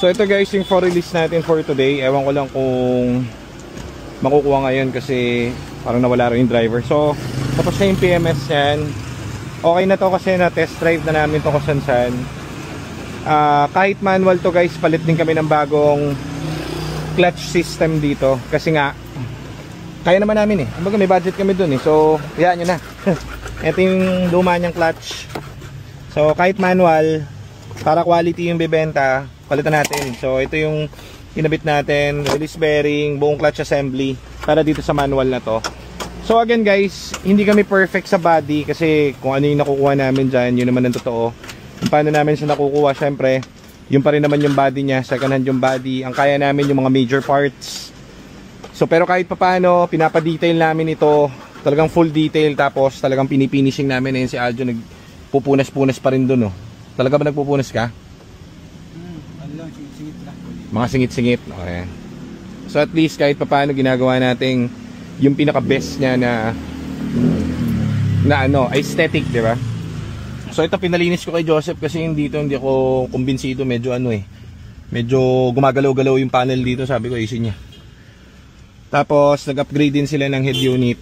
So ito guys yung for release natin for today. Ewan ko lang kung makukuha ngayon kasi parang nawala rin yung driver. So tapos na yung PMS yan. Okay na to kasi na test drive na namin to kusan-san. Kahit manual to guys, palit din kami ng bagong clutch system dito. Kasi nga kaya naman namin eh. Kumbaga may budget kami dun eh. So hayaan nyo na. Ito yung luma niyang clutch. So kahit manual, para quality yung bibenta, palitan natin. So ito yung kinabit natin, release bearing, buong clutch assembly para dito sa manual na to. So again guys, hindi kami perfect sa body kasi kung ano yung nakukuha namin dyan, yun naman ang totoo. Kung paano namin siya nakukuha, syempre yun pa rin naman yung body niya, second hand yung body. Ang kaya namin yung mga major parts. So pero kahit papaano, pinapa-detail namin ito, talagang full detail. Tapos talagang pinipinishing namin. Ayun si Aljo, nagpupunas-punas pa rin dun. Oh. Talaga ba nagpupunas ka? Singit lang. Mga singit-singit. Okay. So at least kahit papaano ginagawa nating yung pinaka-best niya na ano, aesthetic, di ba? So ito pinalinis ko kay Joseph kasi hindi ako kumbinsido, medyo ano eh. Medyo gumagalaw-galaw yung panel dito, sabi ko ayusin niya. Tapos nag-upgrade din sila ng head unit.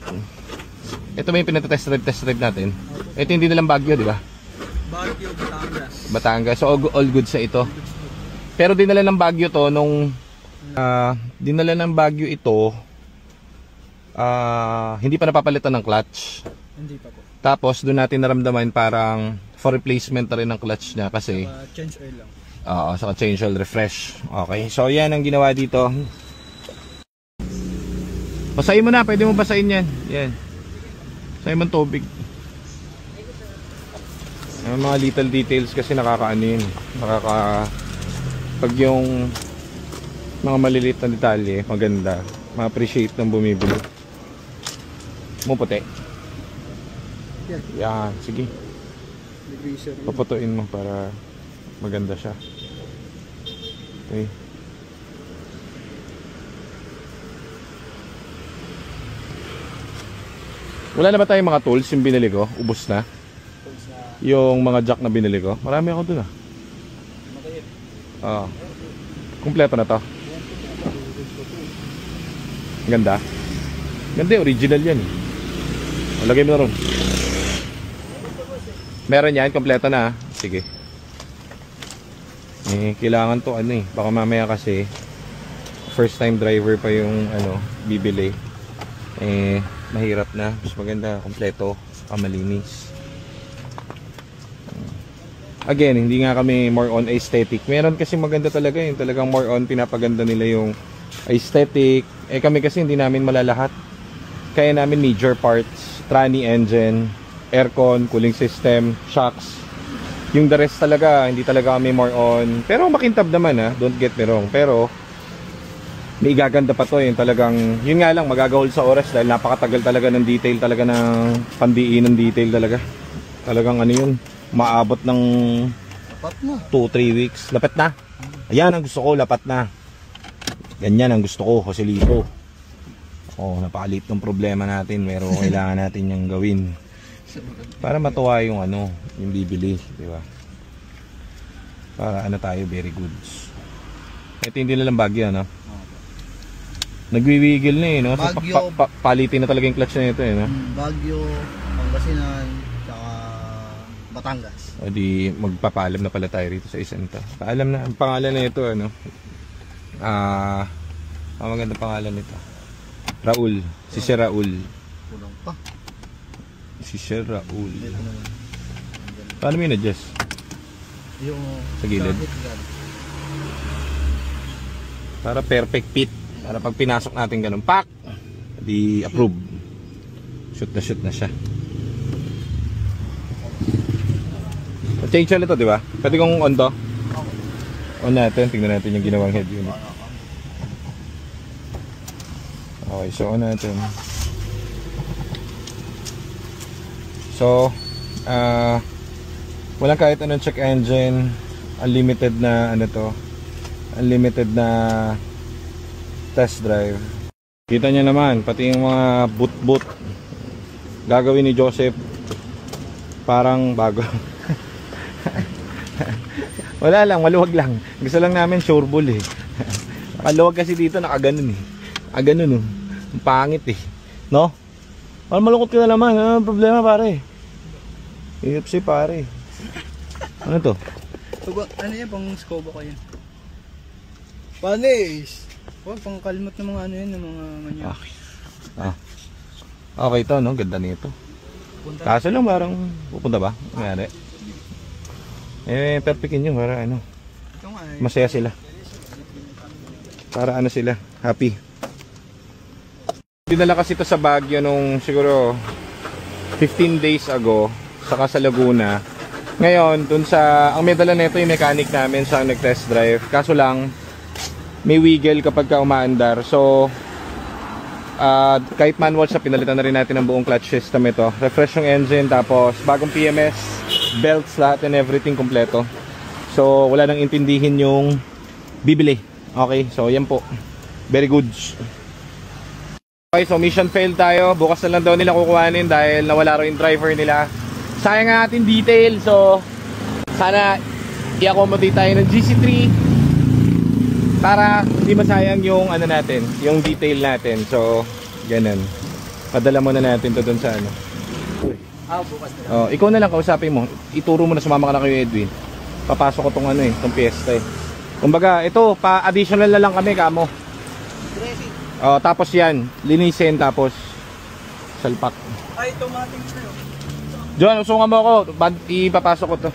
Ito may pinata-test drive natin. Ito hindi nilang Baguio, di ba? Baguio, Batangas. Batangas. So all good sa ito. Pero dinala ng Baguio to nung dinala ng Baguio ito. Hindi pa napapalitan ng clutch. Hindi pa po. Tapos doon natin naramdaman parang for replacement na rin ng clutch niya kasi change oil lang. saka change oil, refresh. Okay. So yan ang ginawa dito. Basahin mo na, pwede mo basahin yan. Yan. Basahin mo tubig. Yung mga little details kasi nakakaano yun. Pag yung mga maliliit na detalye, maganda. Ma-appreciate ng bumibili. Mo puti. Yan, sige. Paputuin mo para maganda siya. Okay. Wala na ba tayong mga tools yung binili ko? Ubus na? Yung mga jack na binili ko? Marami ako dun kumpleto na to. Ganda. Ganda, original yan eh. Lagay mo na ron. Meron yan, kompleto na. Sige. Kailangan to ano eh. Baka mamaya kasi first time driver pa yung bibili. Mahirap na. Mas maganda, kompleto, malinis. Again, hindi nga kami more on aesthetic. Meron kasi maganda talaga yun. Talagang more on pinapaganda nila yung aesthetic. Kami kasi hindi namin malalahat. Kaya namin major parts, tranny engine, aircon, cooling system, shocks. Yung the rest talaga, hindi talaga kami more on. Pero makintab naman don't get me wrong. Pero may gaganda pa to yung talagang, yun nga lang magagahol sa oras dahil napakatagal talaga ng detail talaga ng pandiin ng detail talaga. Talagang ano yun, maabot ng 2-3 weeks. Lapit na. Ayan ang gusto ko, lapat na. Ganyan ang gusto ko, Joselito. Napakalit ng problema natin. Pero kailangan natin yung gawin para matuwa yung yung bibili, di ba? Para tayo, very goods. Ito hindi na lang Baguio, nagwiwigil na no? So, palitin na talaga yung clutch na ito no? Baguio, Pangasinan, tsaka Batangas. O di magpapaalam na pala tayo rito sa isang to. Paalam na, ang pangalan na ito magandang pangalan nito. Raul, si Sir Raul. Kulang pa. Si Sir Raul. Paano mo yun-adjust? Yung sa gilid. Para perfect fit. Para pag pinasok natin ganun, pak! Di approve. Shoot na siya. Change ulit ito, di ba? Pwede kong on to? On natin, tingnan natin yung ginawang head unit. Okay, so on natin. So, walang kahit anong check engine. Unlimited na unlimited na test drive. Kita niyo naman, pati yung mga boot gagawin ni Joseph parang bago. Wala lang, maluwag lang. Gusto lang namin sureball eh. Nakaluwag kasi dito, nakaganon eh. Nakaganon oh. Ang pangit eh. No? Parang malungkot ka na naman. Ano problema pare? UFC pare. Ano to? Ano yan, pang scoba ko yan. Panis! Oh, pang kalmot ng mga ano yan, ng mga manyak. Okay. Okay to, no? Ganda nito. Kaso lang parang pupunta ba? Mayari. Perfectin nyo para ano. Masaya sila. Para ano sila, happy. Dinala kasi ito sa Baguio nung siguro 15 days ago, saka sa Laguna. Ngayon, dun sa, ang may dala nito yung mechanic namin sa nag-test drive. Kaso lang, may wiggle kapag ka umaandar. So, kahit manual siya, pinalitan na rin natin ang buong clutch system ito. Refresh yung engine, tapos bagong PMS, belts, lahat and everything kompleto. So, wala nang intindihin yung bibili. Okay, so yan po. Very good. Okay, so mission failed tayo. Bukas na lang daw nila kukuhanin dahil nawala rin yung driver nila. Sayang ang ating detail. So, sana i-accommodate tayo ng GC3 para hindi masayang yung ano natin, yung detail natin. So, ganun. Padala mo na natin to dun sa ano. Bukas na. Oh, ikaw na lang kausapin mo. Ituro mo na, sumama ka na kay Edwin. Papasok ko tong ano eh, tong piyesta eh. Kumbaga, ito pa additional na lang kami kamo. Oh, tapos yan, linisin tapos salpak. Ay, automatic na yun. John, usungan mo ako, ipapasok ko to.